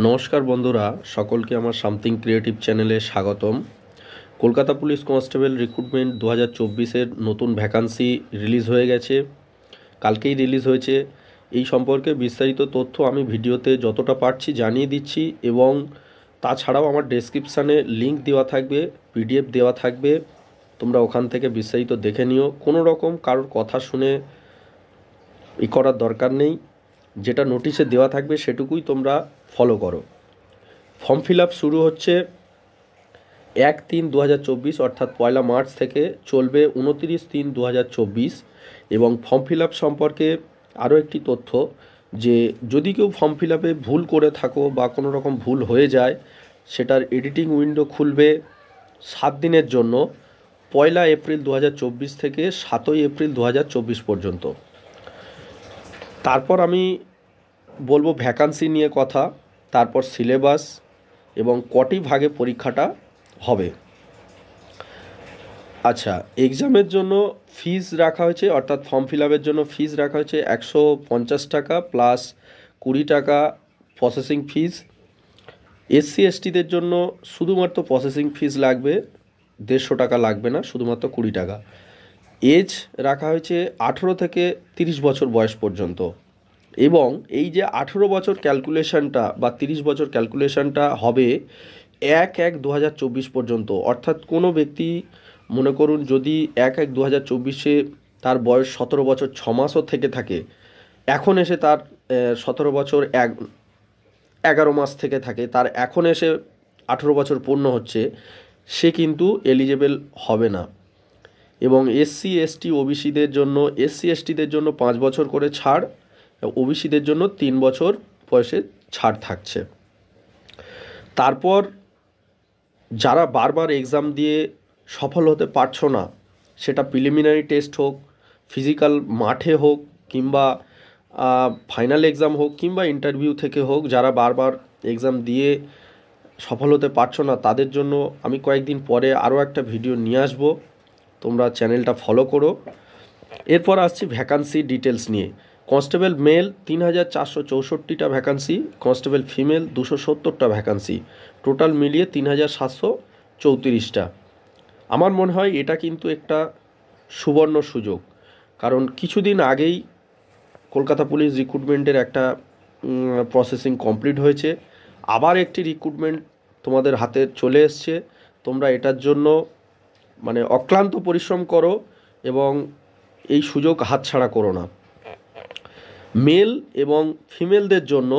নমস্কার বন্ধুরা, সকলকে আমার সামথিং ক্রিয়েটিভ চ্যানেলে স্বাগতম। কলকাতা পুলিশ কনস্টেবল রিক্রুটমেন্ট 2024-এর নতুন ভ্যাকান্সি রিলিজ হয়ে গেছে, কালকেই রিলিজ হয়েছে। এই সম্পর্কে বিস্তারিত তথ্য আমি ভিডিওতে যতটা পারছি জানিয়ে দিচ্ছি, এবং তাছাড়াও আমার ডেসক্রিপশানে লিঙ্ক দেওয়া থাকবে, পিডিএফ দেওয়া থাকবে, তোমরা ওখান থেকে বিস্তারিত দেখে নিও। কোনো রকম কারোর কথা শুনে করার দরকার নেই, যেটা নোটিশে দেওয়া থাকবে সেটুকুই তোমরা ফলো করো। ফর্ম ফিল আপ শুরু হচ্ছে 1-3-2024 অর্থাৎ 1 মার্চ থেকে, চলবে 29-3-2024। এবং ফর্ম ফিল আপ সম্পর্কে আরও একটি তথ্য, যে যদি কেউ ফর্ম ফিল আপে ভুল করে থাকো বা কোনো রকম ভুল হয়ে যায়, সেটার এডিটিং উইন্ডো খুলবে 7 দিনের জন্য, 1 এপ্রিল 2024 থেকে 7 এপ্রিল 2024 পর্যন্ত। তারপর আমি বলবো ভ্যাকান্সি নিয়ে কথা, তারপর সিলেবাস এবং কটি ভাগে পরীক্ষাটা হবে। আচ্ছা, এক্সামের জন্য ফিজ রাখা হয়েছে, অর্থাৎ ফর্ম ফিল আপের জন্য ফিজ রাখা হয়েছে 150 টাকা প্লাস 20 টাকা প্রসেসিং ফিজ। এসসি এসটিদের জন্য শুধুমাত্র প্রসেসিং ফিজ লাগবে, 150 টাকা লাগবে না, শুধুমাত্র 20 টাকা। এজ রাখা হয়েছে 18 থেকে 30 বছর বয়স পর্যন্ত। এবং এই যে 18 বছর ক্যালকুলেশনটা বা 30 বছর ক্যালকুলেশনটা হবে 1-1-2024 পর্যন্ত। অর্থাৎ কোনো ব্যক্তি মনে করুন যদি 1-1-2024-এ তার বয়স 17 বছর 6 মাসও থেকে থাকে, এখন এসে তার 17 বছর 11 মাস থেকে থাকে, তার এখন এসে 18 বছর পূর্ণ হচ্ছে, সে কিন্তু এলিজেবল হবে না। এবং এসসি এসটিদের জন্য 5 বছর করে ছাড়, ওবিসিদের জন্য 3 বছর বয়সে ছাড় থাকছে। তারপর যারা বারবার এক্সাম দিয়ে সফল হতে পারছো না, সেটা প্রিলিমিনারি টেস্ট হোক, ফিজিক্যাল মাঠে হোক, কিংবা ফাইনাল এক্সাম হোক, কিংবা ইন্টারভিউ থেকে হোক, যারা বারবার এক্সাম দিয়ে সফল হতে পারছো না, তাদের জন্য আমি কয়েকদিন পরে আরও একটা ভিডিও নিয়ে আসবো, তোমরা চ্যানেলটা ফলো করো। এরপর আসছি ভ্যাকান্সি ডিটেলস নিয়ে। কনস্টেবল মেল 3464টা ভ্যাকান্সি, কনস্টেবল ফিমেল 270টা ভ্যাকান্সি, টোটাল মিলিয়ে 3734টা। আমার মনে হয় এটা কিন্তু একটা সুবর্ণ সুযোগ, কারণ কিছুদিন আগেই কলকাতা পুলিশ রিক্রুটমেন্টের একটা প্রসেসিং কমপ্লিট হয়েছে, আবার একটি রিক্রুটমেন্ট তোমাদের হাতে চলে এসছে। তোমরা এটার জন্য মানে অক্লান্ত পরিশ্রম করো এবং এই সুযোগ হাতছাড়া করো না। মেল এবং ফিমেলদের জন্য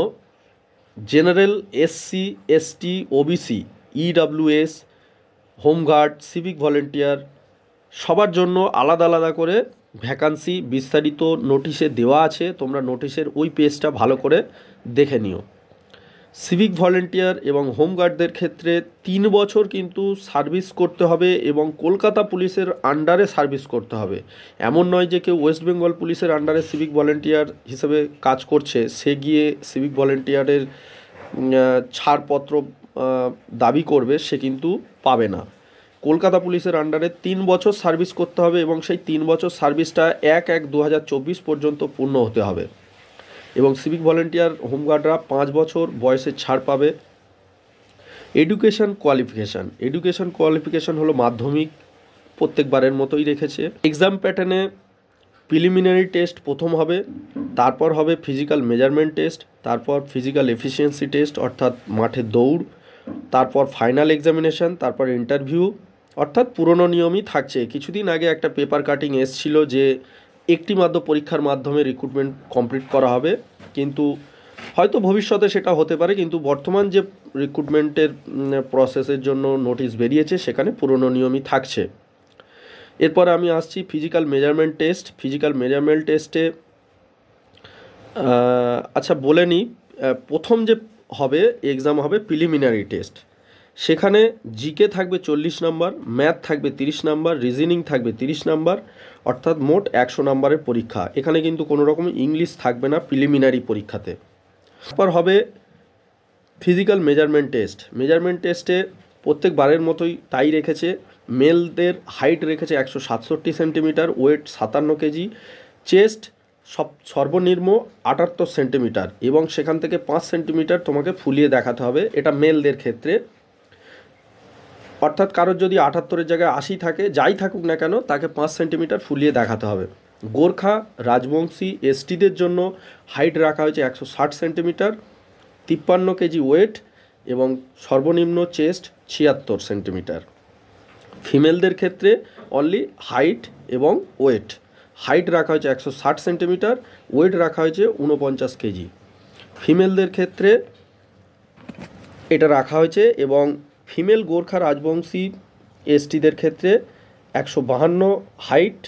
general, SC ST, OBC, EWS, home guard, civic volunteer সবার জন্য আলাদা আলাদা করে ভ্যাকান্সি বিস্তারিত নোটিশে দেওয়া আছে, তোমরা নোটিশের ওই পেজটা ভালো করে দেখে নিও। সিভিক ভলেন্টিয়ার এবং হোমগার্ডদের ক্ষেত্রে 3 বছর কিন্তু সার্ভিস করতে হবে এবং কলকাতা পুলিশের আন্ডারে সার্ভিস করতে হবে। এমন নয় যে কেউ ওয়েস্ট বেঙ্গল পুলিশের আন্ডারে সিভিক ভলেন্টিয়ার হিসেবে কাজ করছে, সে গিয়ে সিভিক ভলেন্টিয়ারের ছাড়পত্র দাবি করবে, সে কিন্তু পাবে না। কলকাতা পুলিশের আন্ডারে 3 বছর সার্ভিস করতে হবে এবং সেই 3 বছর সার্ভিসটা 1-1-2024 পর্যন্ত পূর্ণ হতে হবে। এবং সিভিক ভলেন্টিয়ার হোমগার্ডরা 5 বছর বয়সে ছাড় পাবে। এডুকেশন কোয়ালিফিকেশান হলো মাধ্যমিক, প্রত্যেকবারের মতোই রেখেছে। এক্সাম প্যাটার্নে প্রিলিমিনারি টেস্ট প্রথম হবে, তারপর হবে ফিজিক্যাল মেজারমেন্ট টেস্ট, তারপর ফিজিক্যাল এফিসিয়েন্সি টেস্ট অর্থাৎ মাঠে দৌড়, তারপর ফাইনাল এক্সামিনেশান, তারপর ইন্টারভিউ, অর্থাৎ পুরনো নিয়মই থাকছে। কিছুদিন আগে একটা পেপার কাটিং এসছিল যে একটি মাত্র পরীক্ষার মাধ্যমে রিক্রুটমেন্ট কমপ্লিট করা হবে, কিন্তু হয়তো ভবিষ্যতে সেটা হতে পারে, কিন্তু বর্তমান যে রিক্রুটমেন্টের প্রসেসের জন্য নোটিশ বেরিয়েছে সেখানে পুরনো নিয়মই থাকছে। এরপর আমি আসছি ফিজিক্যাল মেজারমেন্ট টেস্টে আচ্ছা বলে নিই, প্রথম যে হবে এক্সাম হবে প্রিলিমিনারি টেস্ট। সেখানে জিকে থাকবে 40 নম্বর, ম্যাথ থাকবে 30 নম্বর, রিজনিং থাকবে 30 নম্বর, অর্থাৎ মোট 100 নম্বরের পরীক্ষা। এখানে কিন্তু কোনো রকম ইংলিশ থাকবে না প্রিলিমিনারি পরীক্ষাতে। তারপর হবে ফিজিক্যাল মেজারমেন্ট টেস্টে প্রত্যেকবারের মতোই তাই রেখেছে। মেলদের হাইট রেখেছে 167 সেন্টিমিটার, ওয়েট 57 কেজি, চেস্ট সর্বনিম্ন 78 সেন্টিমিটার এবং সেখান থেকে 5 সেন্টিমিটার তোমাকে ফুলিয়ে দেখাতে হবে। এটা মেলদের ক্ষেত্রে, অর্থাৎ কারোর যদি 78-এর জায়গায় 80 থাকে, যাই থাকুক না কেন, তাকে 5 সেন্টিমিটার ফুলিয়ে দেখাতে হবে। গোর্খা রাজবংশী এসটিদের জন্য হাইট রাখা হয়েছে 160 সেন্টিমিটার, 53 কেজি ওয়েট এবং সর্বনিম্ন চেস্ট 76 সেন্টিমিটার। ফিমেলদের ক্ষেত্রে অনলি হাইট এবং ওয়েট। হাইট রাখা হয়েছে 160 সেন্টিমিটার, ওয়েট রাখা হয়েছে 49 কেজি। ফিমেলদের ক্ষেত্রে এটা রাখা হয়েছে এবং ফিমেল গোর্খা রাজবংশী এসটিদের ক্ষেত্রে 152 হাইট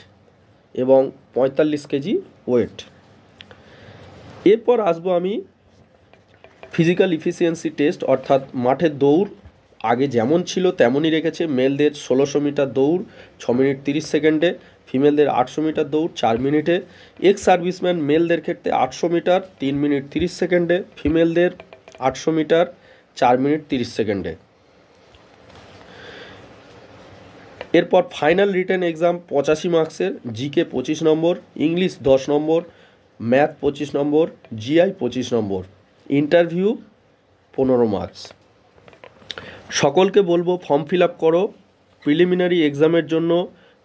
এবং 45 কেজি ওয়েট। এরপর আসবো আমি ফিজিক্যাল ইফিসিয়েন্সি টেস্ট, অর্থাৎ মাঠের দৌড় আগে যেমন ছিল তেমনই রেখেছে। মেলদের 1600 মিটার দৌড় 6 মিনিট 30 সেকেন্ডে, ফিমেলদের 800 মিটার দৌড় 4 মিনিটে। এক্স সার্ভিসম্যান মেলদের ক্ষেত্রে 800 মিটার 3 মিনিট 30 সেকেন্ডে, ফিমেলদের 800 মিটার 4 মিনিট 30 সেকেন্ডে। এরপর ফাইনাল রিটেন এক্সাম 85 মার্কসের, জিকে 25 নম্বর, ইংলিশ 10 নম্বর, ম্যাথ 25 নম্বর, জিআই 25 নম্বর, ইন্টারভিউ 15 মার্কস। সকলকে বলবো ফর্ম ফিল আপ করো। প্রিলিমিনারি এক্সামের জন্য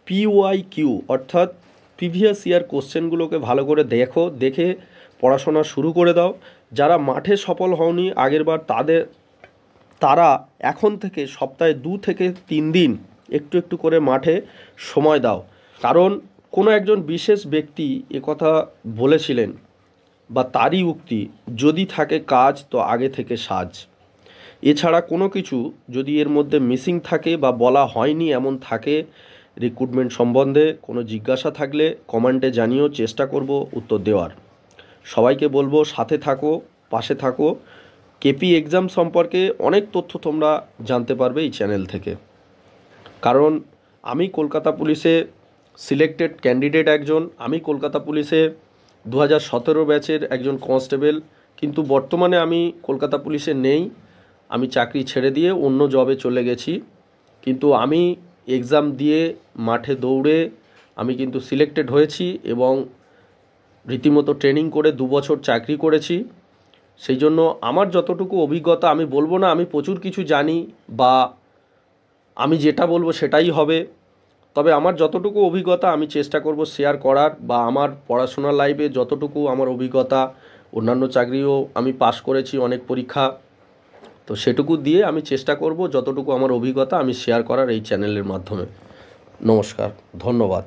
PYQ অর্থাৎ প্রিভিয়াস ইয়ার কোশ্চেনগুলোকে ভালো করে দেখে পড়াশোনা শুরু করে দাও। যারা মাঠে সফল হওনি আগেরবার, তারা এখন থেকে সপ্তাহে 2 থেকে 3 দিন একটু একটু করে মাঠে সময় দাও। কারণ কোনো একজন বিশেষ ব্যক্তি একথা বলেছিলেন, বা তারই উক্তি, যদি থাকে কাজ তো আগে থেকে সাজ। এছাড়া কোনো কিছু যদি এর মধ্যে মিসিং থাকে বা বলা হয়নি এমন থাকে, রিক্রুটমেন্ট সম্বন্ধে কোনো জিজ্ঞাসা থাকলে কমেন্টে জানিও, চেষ্টা করব উত্তর দেওয়ার। সবাইকে বলবো সাথে থাকো, পাশে থাকো। কেপি এক্সাম সম্পর্কে অনেক তথ্য তোমরা জানতে পারবে এই চ্যানেল থেকে। কারণ আমি কলকাতা পুলিশে সিলেক্টেড ক্যান্ডিডেট একজন। আমি কলকাতা পুলিশে 2017 ব্যাচের একজন কনস্টেবল, কিন্তু বর্তমানে আমি কলকাতা পুলিশে নেই। আমি চাকরি ছেড়ে দিয়ে অন্য জবে চলে গেছি। কিন্তু আমি এক্সাম দিয়ে মাঠে দৌড়ে আমি কিন্তু সিলেক্টেড হয়েছি এবং রীতিমতো ট্রেনিং করে 2 বছর চাকরি করেছি। সেই জন্য আমার যতটুকু অভিজ্ঞতা, আমি বলবো না আমি প্রচুর কিছু জানি বা আমি যেটা বলবো সেটাই হবে, তবে আমার যতটুকু অভিজ্ঞতা আমি চেষ্টা করব শেয়ার করার, বা আমার পড়াশোনার লাইফে যতটুকু আমার অভিজ্ঞতা, অন্যান্য চাকরিও আমি পাশ করেছি অনেক পরীক্ষা, তো সেটুকু দিয়ে আমি চেষ্টা করব যতটুকু আমার অভিজ্ঞতা আমি শেয়ার করার এই চ্যানেলের মাধ্যমে। নমস্কার, ধন্যবাদ।